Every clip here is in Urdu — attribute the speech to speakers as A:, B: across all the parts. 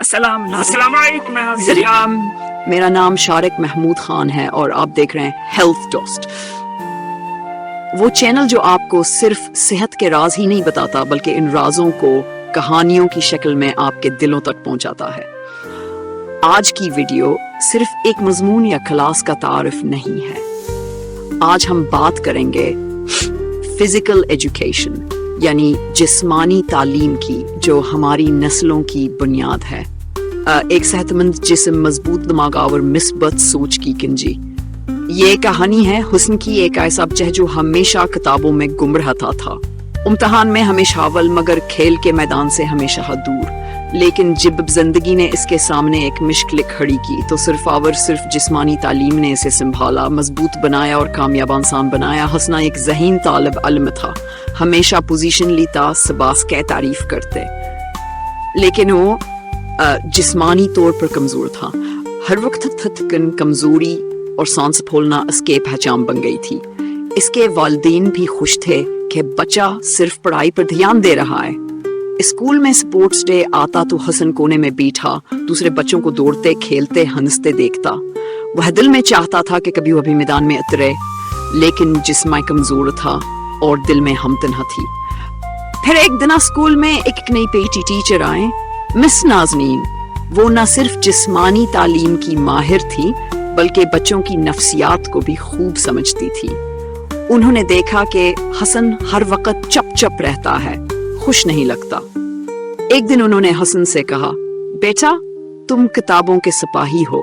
A: السلام علیکم.
B: میرا نام شارق محمود خان ہے اور آپ دیکھ رہے ہیں ہیلتھ ٹوسٹ، وہ چینل جو آپ کو صرف صحت کے راز ہی نہیں بتاتا بلکہ ان رازوں کو کہانیوں کی شکل میں آپ کے دلوں تک پہنچاتا ہے. آج کی ویڈیو صرف ایک مضمون یا کلاس کا تعارف نہیں ہے. آج ہم بات کریں گے فزیکل ایجوکیشن یعنی جسمانی تعلیم کی، جو ہماری نسلوں کی بنیاد ہے. ایک صحت مند جسم، مضبوط دماغ اور مثبت سوچ کی کنجی. یہ کہانی ہے حسن کی، ایک ایسا بچہ جو ہمیشہ کتابوں میں گم رہتا تھا، امتحان میں ہمیشہ اول مگر کھیل کے میدان سے ہمیشہ دور. لیکن جب زندگی نے اس کے سامنے ایک مشکل کھڑی کی تو صرف جسمانی تعلیم نے اسے سنبھالا، مضبوط بنایا اور کامیاب انسان بنایا. حسنا ایک ذہین طالب علم تھا، ہمیشہ پوزیشن لیتا، سباس کے تعریف کرتے، لیکن وہ جسمانی طور پر کمزور تھا. ہر وقت تھکن، کمزوری اور سانس پھولنا اس کی پہچان بن گئی تھی. اس کے والدین بھی خوش تھے کہ بچہ صرف پڑھائی پر دھیان دے رہا ہے. اسکول میں سپورٹس ڈے آتا تو حسن کونے میں بیٹھا دوسرے بچوں کو دوڑتے، کھیلتے، ہنستے دیکھتا. وہ دل میں چاہتا تھا کہ کبھی وہ بھی میدان میں اترے، لیکن جسم کمزور تھا اور دل میں ہم تنہا تھی. پھر ایک دن اسکول میں ایک نئی پیٹی ٹیچر آئے، مس نازنین. وہ نہ صرف جسمانی تعلیم کی ماہر تھی بلکہ بچوں کی نفسیات کو بھی خوب سمجھتی تھی. انہوں نے دیکھا کہ حسن ہر وقت چپ رہتا ہے، خوش نہیں لگتا. ایک دن انہوں نے حسن سے کہا، بیٹا تم کتابوں کے سپاہی ہو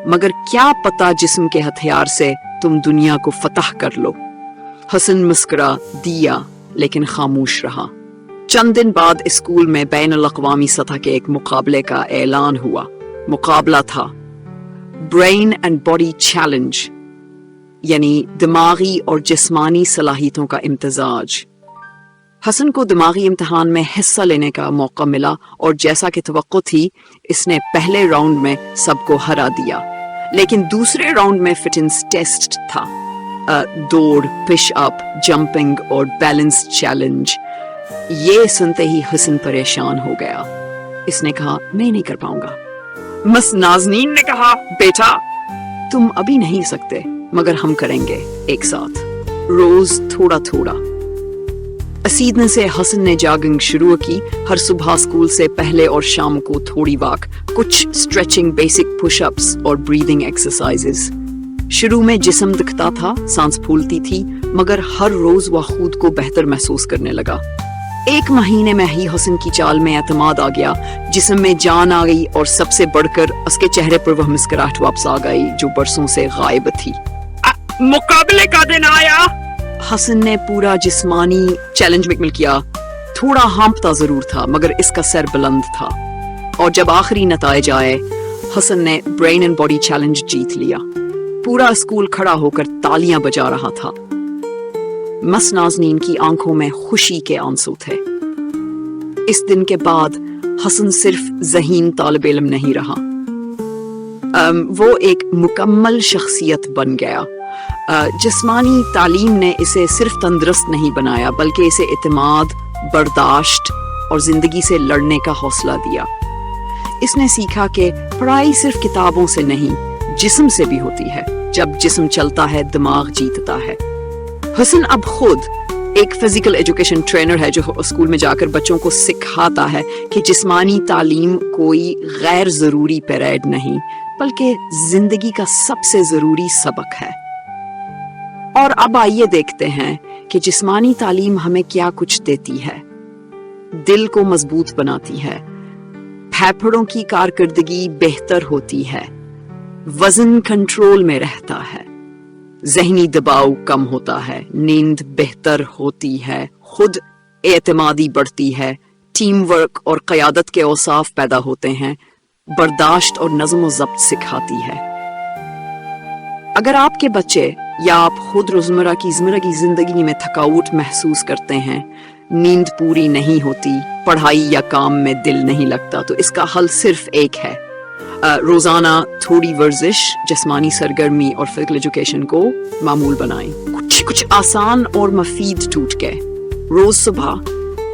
B: مگر کیا پتا جسم کے ہتھیار سے تم دنیا کو فتح کر لو. حسن مسکرا دیا لیکن خاموش رہا. چند دن بعد اسکول میں بین الاقوامی سطح کے ایک مقابلے کا اعلان ہوا. مقابلہ تھا برین اینڈ باڈی چیلنج، یعنی دماغی اور جسمانی صلاحیتوں کا امتزاج. حسن کو دماغی امتحان میں حصہ لینے کا موقع ملا اور جیسا کہ توقع تھی اس نے پہلے راؤنڈ میں سب کو ہرا دیا. لیکن دوسرے راؤنڈ میں فٹنس ٹیسٹ تھا، دوڑ، پش اپ، جمپنگ اور بیلنس چیلنج. یہ سنتے ہی حسن پریشان ہو گیا. اس نے کہا، میں نہیں کر پاؤں گا. مس نازنین نے کہا، بیٹا تم ابھی نہیں سکتے مگر ہم کریں گے ایک ساتھ، روز تھوڑا تھوڑا. اسیدنے سے حسن نے جاگنگ شروع کی. ہر صبح اسکول سے پہلے اور شام کو تھوڑی واک، کچھ اسٹریچنگ، بیسک پش اپس اور بریدنگ ایکسرسائزز. شروع میں جسم دکھتا تھا، سانس پھولتی تھی، مگر ہر روز وہ خود کو بہتر محسوس کرنے لگا. ایک مہینے میں ہی حسن کی چال میں اعتماد آ گیا، جسم میں جان آ گئی اور سب سے بڑھ کر اس کے چہرے پر وہ مسکراہٹ واپس آ گئی جو برسوں سے غائب تھی.
A: مقابلے کا دن آیا.
B: حسن نے پورا جسمانی چیلنج مکمل کیا. تھوڑا ہانپتا ضرور تھا مگر اس کا سر بلند تھا. اور جب آخری نتائج آئے، حسن نے برین اینڈ باڈی چیلنج جیت لیا. پورا اسکول کھڑا ہو کر تالیاں بجا رہا تھا. مس نازنین کی آنکھوں میں خوشی کے آنسو تھے. اس دن کے بعد حسن صرف ذہین طالب علم نہیں رہا، وہ ایک مکمل شخصیت بن گیا. جسمانی تعلیم نے اسے صرف تندرست نہیں بنایا بلکہ اسے اعتماد، برداشت اور زندگی سے لڑنے کا حوصلہ دیا. اس نے سیکھا کہ پڑھائی صرف کتابوں سے نہیں، جسم سے بھی ہوتی ہے. جب جسم چلتا ہے دماغ جیتتا ہے. حسن اب خود ایک فزیکل ایجوکیشن ٹرینر ہے جو اسکول میں جا کر بچوں کو سکھاتا ہے کہ جسمانی تعلیم کوئی غیر ضروری پیریڈ نہیں بلکہ زندگی کا سب سے ضروری سبق ہے. اور اب آئیے دیکھتے ہیں کہ جسمانی تعلیم ہمیں کیا کچھ دیتی ہے. دل کو مضبوط بناتی ہے، پھیپھڑوں کی کارکردگی بہتر ہوتی ہے، وزن کنٹرول میں رہتا ہے، ذہنی دباؤ کم ہوتا ہے، نیند بہتر ہوتی ہے، خود اعتمادی بڑھتی ہے، ٹیم ورک اور قیادت کے اوصاف پیدا ہوتے ہیں، برداشت اور نظم و ضبط سکھاتی ہے. اگر آپ کے بچے یا آپ خود روزمرہ کی زندگی میں تھکاوٹ محسوس کرتے ہیں، نیند پوری نہیں ہوتی، پڑھائی یا کام میں دل نہیں لگتا، تو اس کا حل صرف ایک ہے. روزانہ تھوڑی ورزش، جسمانی سرگرمی اور فزیکل ایجوکیشن کو معمول بنائیں. کچھ آسان اور مفید ٹوٹکے. روز صبح